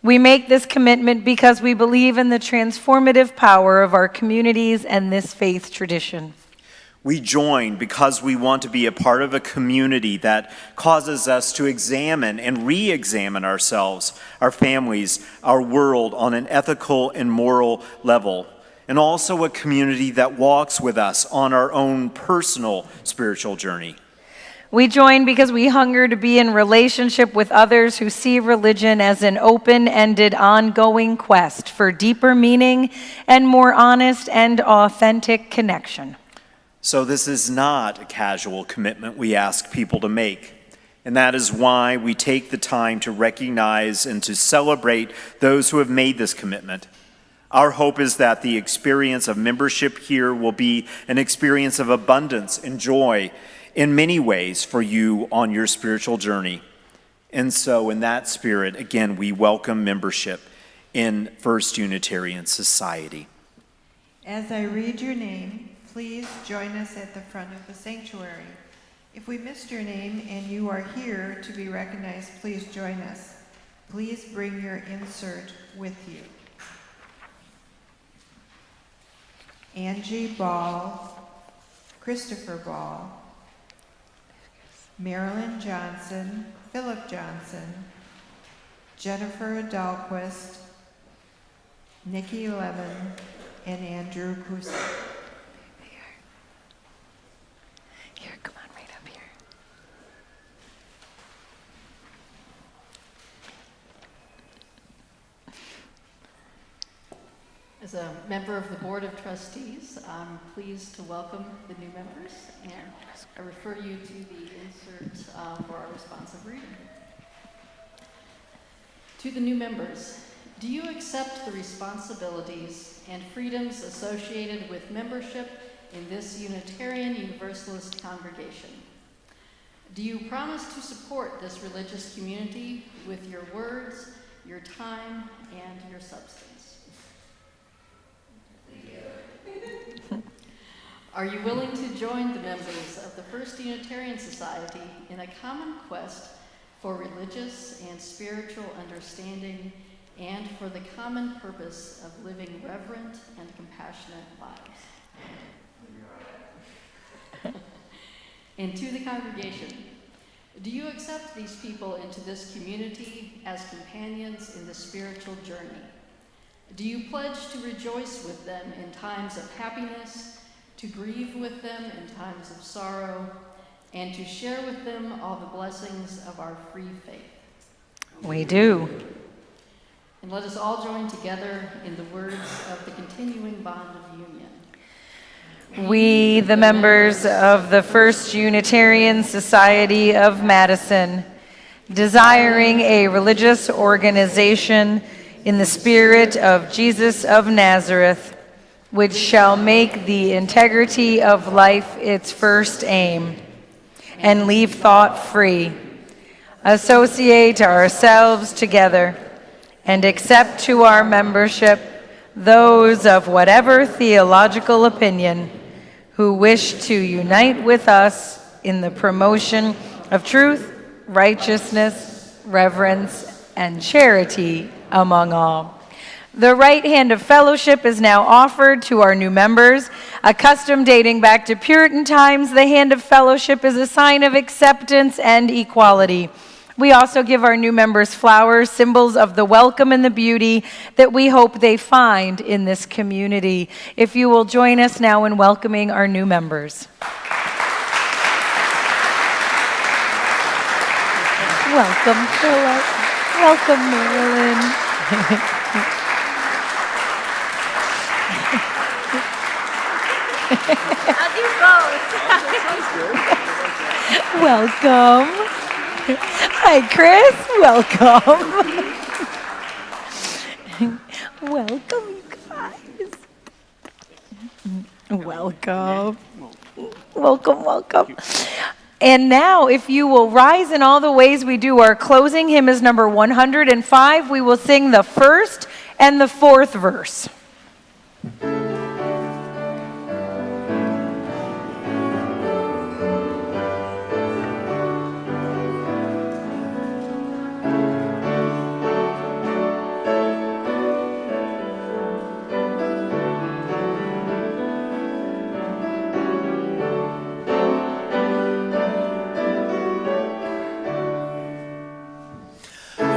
We make this commitment because we believe in the transformative power of our communities and this faith tradition. We join because we want to be a part of a community that causes us to examine and re-examine ourselves, our families, our world on an ethical and moral level, and also a community that walks with us on our own personal spiritual journey. We join because we hunger to be in relationship with others who see religion as an open-ended, ongoing quest for deeper meaning and more honest and authentic connection. So this is not a casual commitment we ask people to make. And that is why we take the time to recognize and to celebrate those who have made this commitment. Our hope is that the experience of membership here will be an experience of abundance and joy in many ways for you on your spiritual journey. And so in that spirit, again, we welcome membership in First Unitarian Society. As I read your name, please join us at the front of the sanctuary. If we missed your name and you are here to be recognized, please join us. Please bring your insert with you. Angie Ball, Christopher Ball, Marilyn Johnson, Philip Johnson, Jennifer Dahlquist, Nikki Levin, and Andrew Kusa. Here, come on, right up here. As a member of the Board of Trustees, I'm pleased to welcome the new members, and I refer you to the insert for our responsive reading. To the new members, do you accept the responsibilities and freedoms associated with membership in this Unitarian Universalist congregation? Do you promise to support this religious community with your words, your time, and your substance? Are you willing to join the members of the First Unitarian Society in a common quest for religious and spiritual understanding and for the common purpose of living reverent and compassionate lives? And to the congregation, do you accept these people into this community as companions in the spiritual journey? Do you pledge to rejoice with them in times of happiness, to grieve with them in times of sorrow, and to share with them all the blessings of our free faith? We do. And let us all join together in the words of the continuing bond of union. We, the members of the First Unitarian Society of Madison, desiring a religious organization in the spirit of Jesus of Nazareth, which shall make the integrity of life its first aim, and leave thought free, associate ourselves together, and accept to our membership those of whatever theological opinion who wish to unite with us in the promotion of truth, righteousness, reverence, and charity among all. The right hand of fellowship is now offered to our new members. A custom dating back to Puritan times, the hand of fellowship is a sign of acceptance and equality. We also give our new members flowers, symbols of the welcome and the beauty that we hope they find in this community. If you will join us now in welcoming our new members. Welcome, Philip. Welcome, Marilyn. I'll do both. Welcome. Hi, Chris. Welcome. Welcome, you guys. Welcome. Welcome, welcome. And now, if you will rise in all the ways we do, our closing hymn is number 105. We will sing the first and the fourth verse.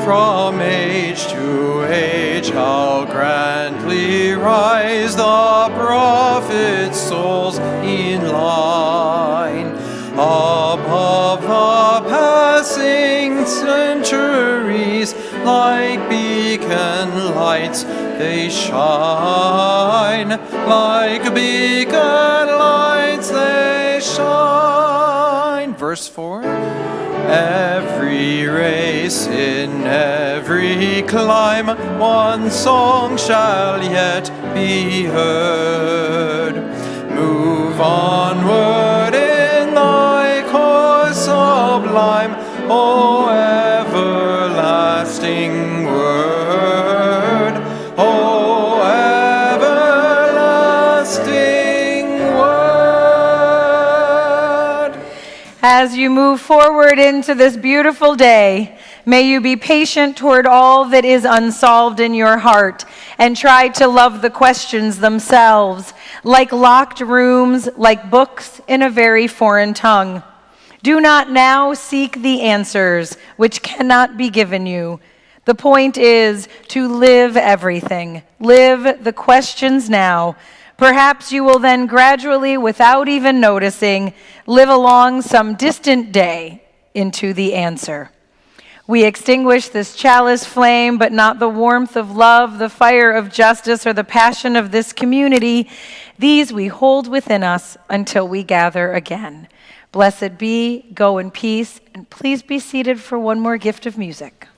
From age to age, how grandly rise the prophets' souls in line. Above the passing centuries, like beacon lights, they shine. Like beacon lights, they shine. Verse 4. Every race in every clime, one song shall yet be heard. Move onward in thy course sublime, O everlasting word, O everlasting word. As you move forward into this beautiful day, may you be patient toward all that is unsolved in your heart and try to love the questions themselves, like locked rooms, like books in a very foreign tongue. Do not now seek the answers which cannot be given you. The point is to live everything. Live the questions now. Perhaps you will then gradually, without even noticing, live along some distant day into the answer. We extinguish this chalice flame, but not the warmth of love, the fire of justice, or the passion of this community. These we hold within us until we gather again. Blessed be, go in peace, and please be seated for one more gift of music.